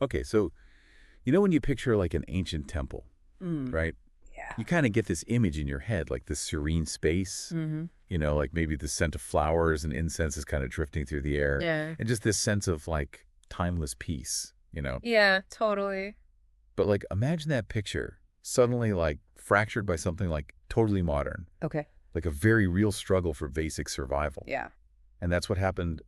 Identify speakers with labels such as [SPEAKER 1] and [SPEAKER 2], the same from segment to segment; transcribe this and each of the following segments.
[SPEAKER 1] Okay, so you know when you picture like an ancient temple,
[SPEAKER 2] Mm.
[SPEAKER 1] right?
[SPEAKER 2] Yeah.
[SPEAKER 1] You kind of get this image in your head, like this serene space,
[SPEAKER 2] Mm-hmm.
[SPEAKER 1] like maybe the scent of flowers and incense is kind of drifting through the air,
[SPEAKER 2] Yeah.
[SPEAKER 1] and just this sense of like timeless peace.
[SPEAKER 2] Yeah, totally.
[SPEAKER 1] But like imagine that picture suddenly like fractured by something like totally modern,
[SPEAKER 2] Okay.
[SPEAKER 1] like a very real struggle for basic survival.
[SPEAKER 2] Yeah.
[SPEAKER 1] And that's what happened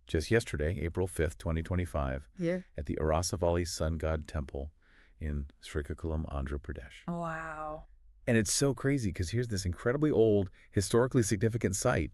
[SPEAKER 1] just yesterday, April 5th, 2025,
[SPEAKER 2] Yeah.
[SPEAKER 1] at the Arasavali Sun God Temple in Srikakulam, Andhra Pradesh.
[SPEAKER 2] Wow.
[SPEAKER 1] And it's so crazy because here's this incredibly old, historically significant site,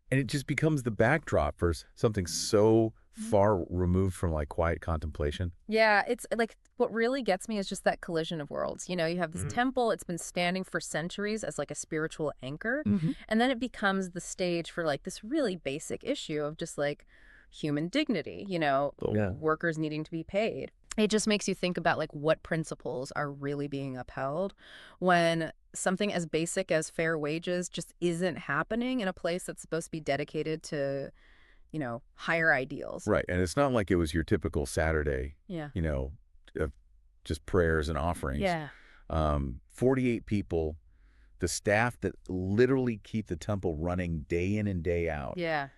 [SPEAKER 1] and it just becomes the backdrop for something so far removed from like quiet contemplation.
[SPEAKER 2] Yeah, it's like what really gets me is just that collision of worlds. You have this
[SPEAKER 1] Mhm.
[SPEAKER 2] temple, it's been standing for centuries as like a spiritual anchor,
[SPEAKER 1] Mm-hmm.
[SPEAKER 2] and then it becomes the stage for like this really basic issue of just like human dignity,
[SPEAKER 1] Oh, yeah.
[SPEAKER 2] workers needing to be paid. It just makes you think about like what principles are really being upheld when something as basic as fair wages just isn't happening in a place that's supposed to be dedicated to, higher ideals.
[SPEAKER 1] Right. And it's not like it was your typical Saturday,
[SPEAKER 2] Yeah.
[SPEAKER 1] you know, of just prayers and offerings.
[SPEAKER 2] Yeah.
[SPEAKER 1] 48 people, the staff that literally keep the temple running day in and day out,
[SPEAKER 2] Yeah.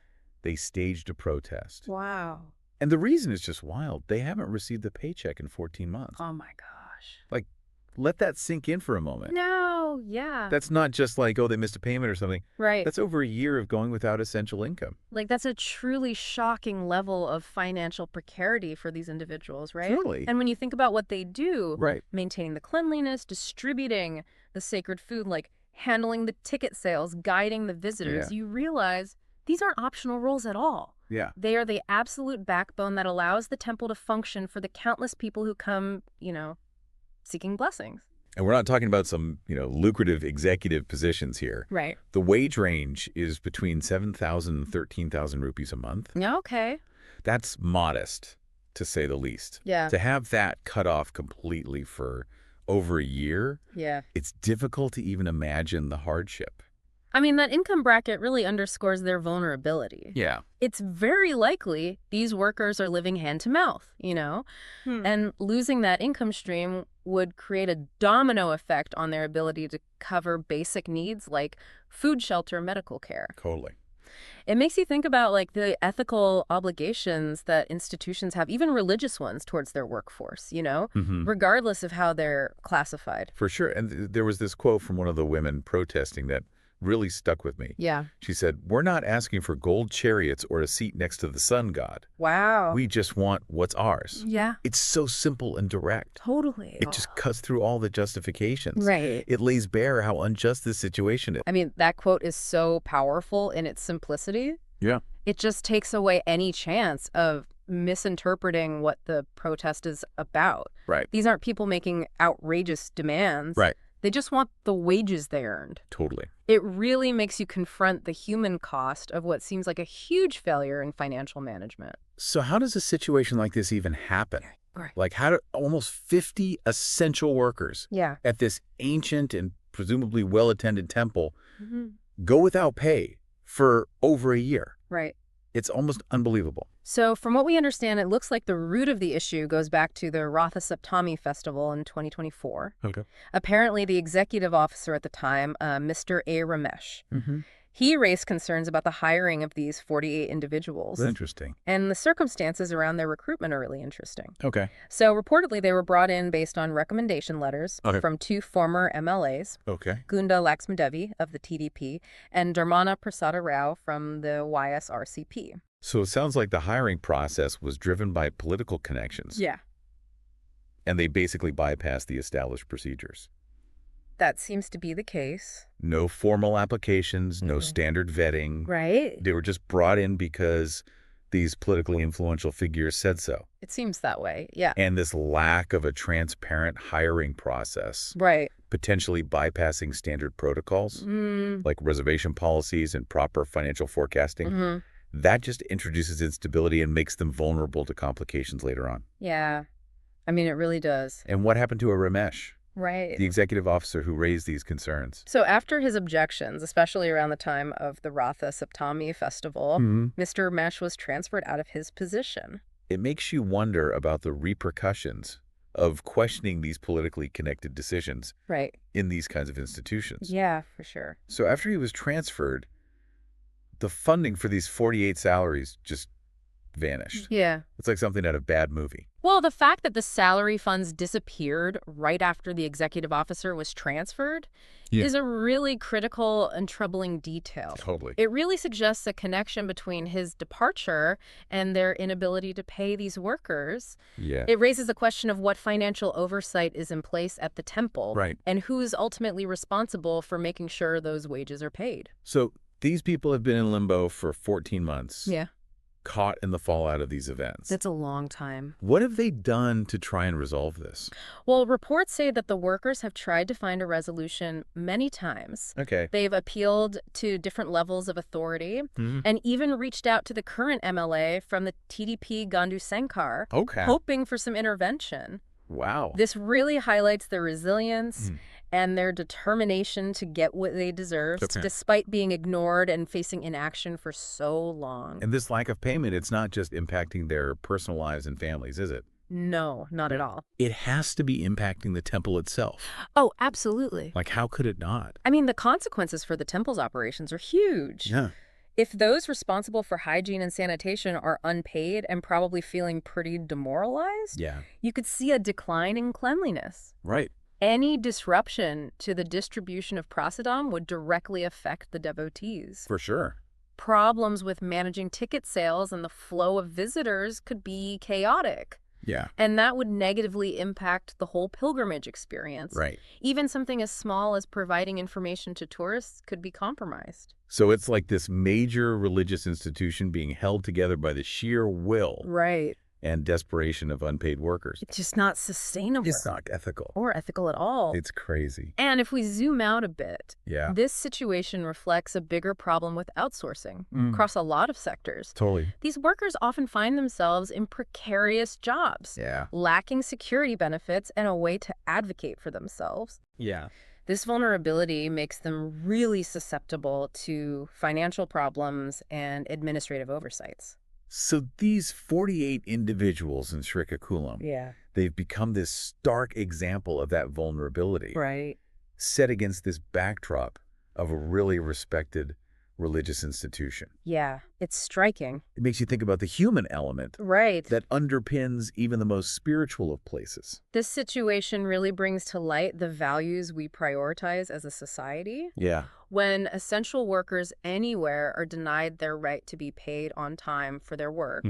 [SPEAKER 1] they staged a protest.
[SPEAKER 2] Wow.
[SPEAKER 1] And the reason is just wild. They haven't received a paycheck in 14 months.
[SPEAKER 2] Oh my gosh.
[SPEAKER 1] Like, let that sink in for a moment.
[SPEAKER 2] No, yeah.
[SPEAKER 1] That's not just like, oh, they missed a payment or something.
[SPEAKER 2] Right.
[SPEAKER 1] That's over a year of going without essential income.
[SPEAKER 2] Like that's a truly shocking level of financial precarity for these individuals, right?
[SPEAKER 1] Totally.
[SPEAKER 2] And when you think about what they do,
[SPEAKER 1] Right.
[SPEAKER 2] maintaining the cleanliness, distributing the sacred food, like handling the ticket sales, guiding the visitors,
[SPEAKER 1] Yeah.
[SPEAKER 2] you realize these aren't optional roles at all.
[SPEAKER 1] Yeah.
[SPEAKER 2] They are the absolute backbone that allows the temple to function for the countless people who come, seeking blessings.
[SPEAKER 1] And we're not talking about some, lucrative executive positions here.
[SPEAKER 2] Right.
[SPEAKER 1] The wage range is between 7,000 and 13,000 rupees a month.
[SPEAKER 2] Yeah, okay.
[SPEAKER 1] That's modest, to say the least.
[SPEAKER 2] Yeah.
[SPEAKER 1] To have that cut off completely for over a year,
[SPEAKER 2] Yeah.
[SPEAKER 1] it's difficult to even imagine the hardship.
[SPEAKER 2] I mean, that income bracket really underscores their vulnerability.
[SPEAKER 1] Yeah.
[SPEAKER 2] It's very likely these workers are living hand to mouth, and losing that income stream would create a domino effect on their ability to cover basic needs like food, shelter, medical care.
[SPEAKER 1] Totally.
[SPEAKER 2] It makes you think about like the ethical obligations that institutions have, even religious ones, towards their workforce,
[SPEAKER 1] Mm-hmm.
[SPEAKER 2] regardless of how they're classified.
[SPEAKER 1] For sure. And there was this quote from one of the women protesting that really stuck with me.
[SPEAKER 2] Yeah.
[SPEAKER 1] She said, "We're not asking for gold chariots or a seat next to the sun god.
[SPEAKER 2] Wow.
[SPEAKER 1] We just want what's ours."
[SPEAKER 2] Yeah.
[SPEAKER 1] It's so simple and direct.
[SPEAKER 2] Totally.
[SPEAKER 1] It just cuts through all the justifications.
[SPEAKER 2] Right.
[SPEAKER 1] It lays bare how unjust this situation is.
[SPEAKER 2] I mean, that quote is so powerful in its simplicity.
[SPEAKER 1] Yeah.
[SPEAKER 2] It just takes away any chance of misinterpreting what the protest is about.
[SPEAKER 1] Right.
[SPEAKER 2] These aren't people making outrageous demands.
[SPEAKER 1] Right.
[SPEAKER 2] They just want the wages they earned.
[SPEAKER 1] Totally.
[SPEAKER 2] It really makes you confront the human cost of what seems like a huge failure in financial management.
[SPEAKER 1] So how does a situation like this even happen?
[SPEAKER 2] Right.
[SPEAKER 1] Like how do almost 50 essential workers
[SPEAKER 2] Yeah.
[SPEAKER 1] at this ancient and presumably well-attended temple
[SPEAKER 2] Mm-hmm.
[SPEAKER 1] go without pay for over a year?
[SPEAKER 2] Right.
[SPEAKER 1] It's almost unbelievable.
[SPEAKER 2] So from what we understand, it looks like the root of the issue goes back to the Ratha Saptami festival in 2024.
[SPEAKER 1] Okay.
[SPEAKER 2] Apparently, the executive officer at the time, Mr. A. Ramesh,
[SPEAKER 1] Mm-hmm.
[SPEAKER 2] he raised concerns about the hiring of these 48 individuals.
[SPEAKER 1] Interesting.
[SPEAKER 2] And the circumstances around their recruitment are really interesting.
[SPEAKER 1] Okay.
[SPEAKER 2] So reportedly, they were brought in based on recommendation letters
[SPEAKER 1] Okay.
[SPEAKER 2] from two former MLAs,
[SPEAKER 1] Okay.
[SPEAKER 2] Gunda Laxmadevi of the TDP and Dharmana Prasada Rao from the YSRCP.
[SPEAKER 1] So it sounds like the hiring process was driven by political connections.
[SPEAKER 2] Yeah.
[SPEAKER 1] And they basically bypassed the established procedures.
[SPEAKER 2] That seems to be the case.
[SPEAKER 1] No formal applications, no
[SPEAKER 2] Mhm.
[SPEAKER 1] standard vetting.
[SPEAKER 2] Right?
[SPEAKER 1] They were just brought in because these politically influential figures said so.
[SPEAKER 2] It seems that way. Yeah.
[SPEAKER 1] And this lack of a transparent hiring process,
[SPEAKER 2] Right.
[SPEAKER 1] potentially bypassing standard protocols
[SPEAKER 2] Mm.
[SPEAKER 1] like reservation policies and proper financial forecasting,
[SPEAKER 2] Hmm.
[SPEAKER 1] that just introduces instability and makes them vulnerable to complications later on.
[SPEAKER 2] Yeah. I mean, it really does.
[SPEAKER 1] And what happened to a Ramesh,
[SPEAKER 2] Right.
[SPEAKER 1] the executive officer who raised these concerns?
[SPEAKER 2] So after his objections, especially around the time of the Ratha Saptami festival,
[SPEAKER 1] Mm-hmm.
[SPEAKER 2] Mr. Mesh was transferred out of his position.
[SPEAKER 1] it makes you wonder about the repercussions of questioning these politically connected decisions
[SPEAKER 2] Right.
[SPEAKER 1] in these kinds of institutions.
[SPEAKER 2] Yeah, for sure.
[SPEAKER 1] So after he was transferred, the funding for these 48 salaries just vanished.
[SPEAKER 2] Yeah.
[SPEAKER 1] It's like something out of a bad movie.
[SPEAKER 2] Well, the fact that the salary funds disappeared right after the executive officer was transferred is a really critical and troubling detail.
[SPEAKER 1] Totally.
[SPEAKER 2] It really suggests a connection between his departure and their inability to pay these workers.
[SPEAKER 1] Yeah.
[SPEAKER 2] It raises the question of what financial oversight is in place at the temple,
[SPEAKER 1] Right.
[SPEAKER 2] and who's ultimately responsible for making sure those wages are paid.
[SPEAKER 1] So these people have been in limbo for 14 months,
[SPEAKER 2] Yeah,
[SPEAKER 1] caught in the fallout of these events.
[SPEAKER 2] that's a long time.
[SPEAKER 1] What have they done to try and resolve this?
[SPEAKER 2] Well, reports say that the workers have tried to find a resolution many times.
[SPEAKER 1] Okay.
[SPEAKER 2] They've appealed to different levels of authority and even reached out to the current MLA from the TDP, Gandhu Sankar,
[SPEAKER 1] Okay.
[SPEAKER 2] hoping for some intervention.
[SPEAKER 1] Wow.
[SPEAKER 2] This really highlights their resilience and their determination to get what they deserve,
[SPEAKER 1] Okay.
[SPEAKER 2] despite being ignored and facing inaction for so long.
[SPEAKER 1] And this lack of payment, it's not just impacting their personal lives and families, is it?
[SPEAKER 2] No, not at all.
[SPEAKER 1] It has to be impacting the temple itself.
[SPEAKER 2] Oh, absolutely.
[SPEAKER 1] Like, how could it not?
[SPEAKER 2] I mean, the consequences for the temple's operations are huge.
[SPEAKER 1] Yeah.
[SPEAKER 2] If those responsible for hygiene and sanitation are unpaid and probably feeling pretty demoralized,
[SPEAKER 1] Yeah.
[SPEAKER 2] you could see a decline in cleanliness.
[SPEAKER 1] Right.
[SPEAKER 2] Any disruption to the distribution of prasadam would directly affect the devotees.
[SPEAKER 1] For sure.
[SPEAKER 2] Problems with managing ticket sales and the flow of visitors could be chaotic.
[SPEAKER 1] Yeah.
[SPEAKER 2] And that would negatively impact the whole pilgrimage experience.
[SPEAKER 1] Right.
[SPEAKER 2] Even something as small as providing information to tourists could be compromised.
[SPEAKER 1] So it's like this major religious institution being held together by the sheer will
[SPEAKER 2] Right.
[SPEAKER 1] and desperation of unpaid workers.
[SPEAKER 2] It's just not sustainable.
[SPEAKER 1] It's not ethical.
[SPEAKER 2] Or ethical at all.
[SPEAKER 1] It's crazy.
[SPEAKER 2] And if we zoom out a bit,
[SPEAKER 1] Yeah.
[SPEAKER 2] this situation reflects a bigger problem with outsourcing across a lot of sectors.
[SPEAKER 1] Totally.
[SPEAKER 2] These workers often find themselves in precarious jobs,
[SPEAKER 1] Yeah.
[SPEAKER 2] lacking security benefits and a way to advocate for themselves.
[SPEAKER 1] Yeah.
[SPEAKER 2] This vulnerability makes them really susceptible to financial problems and administrative oversights.
[SPEAKER 1] So these 48 individuals in Srikakulam,
[SPEAKER 2] Yeah.
[SPEAKER 1] they've become this stark example of that vulnerability,
[SPEAKER 2] Right.
[SPEAKER 1] set against this backdrop of a really respected religious institution.
[SPEAKER 2] Yeah. It's striking.
[SPEAKER 1] It makes you think about the human element
[SPEAKER 2] Right.
[SPEAKER 1] that underpins even the most spiritual of places.
[SPEAKER 2] This situation really brings to light the values we prioritize as a society.
[SPEAKER 1] Yeah.
[SPEAKER 2] When essential workers anywhere are denied their right to be paid on time for their work,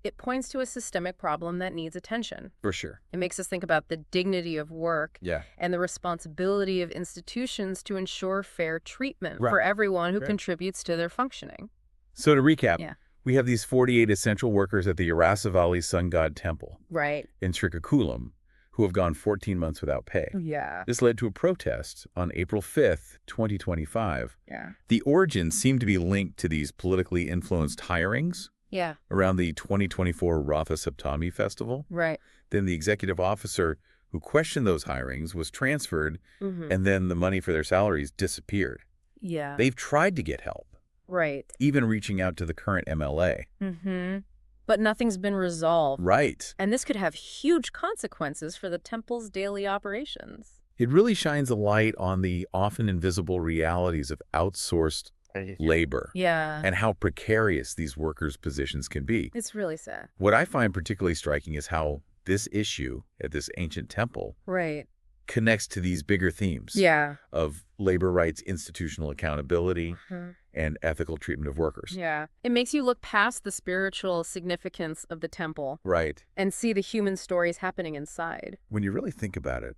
[SPEAKER 2] it points to a systemic problem that needs attention.
[SPEAKER 1] For sure.
[SPEAKER 2] It makes us think about the dignity of work
[SPEAKER 1] Yeah.
[SPEAKER 2] and the responsibility of institutions to ensure fair treatment
[SPEAKER 1] Right.
[SPEAKER 2] for everyone who
[SPEAKER 1] Right.
[SPEAKER 2] contributes to their functioning.
[SPEAKER 1] So to recap,
[SPEAKER 2] Yeah.
[SPEAKER 1] we have these 48 essential workers at the Yarasavali Sun God Temple
[SPEAKER 2] Right.
[SPEAKER 1] in Srikakulam who have gone 14 months without pay.
[SPEAKER 2] Yeah.
[SPEAKER 1] This led to a protest on April 5th, 2025.
[SPEAKER 2] Yeah.
[SPEAKER 1] The origins seem to be linked to these politically influenced hirings
[SPEAKER 2] Yeah.
[SPEAKER 1] around the 2024 Ratha Saptami festival.
[SPEAKER 2] Right.
[SPEAKER 1] Then the executive officer who questioned those hirings was transferred, and then the money for their salaries disappeared.
[SPEAKER 2] Yeah.
[SPEAKER 1] They've tried to get help,
[SPEAKER 2] Right.
[SPEAKER 1] even reaching out to the current MLA.
[SPEAKER 2] But nothing's been resolved.
[SPEAKER 1] Right.
[SPEAKER 2] And this could have huge consequences for the temple's daily operations.
[SPEAKER 1] It really shines a light on the often invisible realities of outsourced labor
[SPEAKER 2] Yeah.
[SPEAKER 1] and how precarious these workers' positions can be.
[SPEAKER 2] It's really sad.
[SPEAKER 1] What I find particularly striking is how this issue at this ancient temple
[SPEAKER 2] Right.
[SPEAKER 1] connects to these bigger themes
[SPEAKER 2] Yeah.
[SPEAKER 1] of labor rights, institutional accountability, and ethical treatment of workers.
[SPEAKER 2] Yeah. It makes you look past the spiritual significance of the temple
[SPEAKER 1] Right.
[SPEAKER 2] and see the human stories happening inside.
[SPEAKER 1] When you really think about it,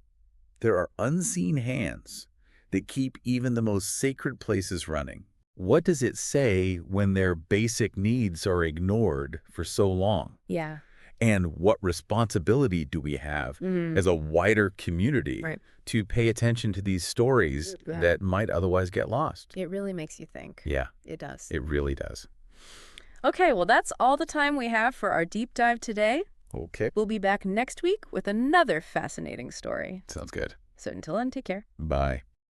[SPEAKER 1] there are unseen hands that keep even the most sacred places running. What does it say when their basic needs are ignored for so long?
[SPEAKER 2] Yeah.
[SPEAKER 1] And what responsibility do we have as a wider community
[SPEAKER 2] Right.
[SPEAKER 1] to pay attention to these stories
[SPEAKER 2] Yeah.
[SPEAKER 1] that might otherwise get lost?
[SPEAKER 2] It really makes you think.
[SPEAKER 1] Yeah,
[SPEAKER 2] It does.
[SPEAKER 1] it really does.
[SPEAKER 2] Okay, well, that's all the time we have for our deep dive today.
[SPEAKER 1] Okay.
[SPEAKER 2] We'll be back next week with another fascinating story.
[SPEAKER 1] Sounds good.
[SPEAKER 2] So until then, take care.
[SPEAKER 1] Bye.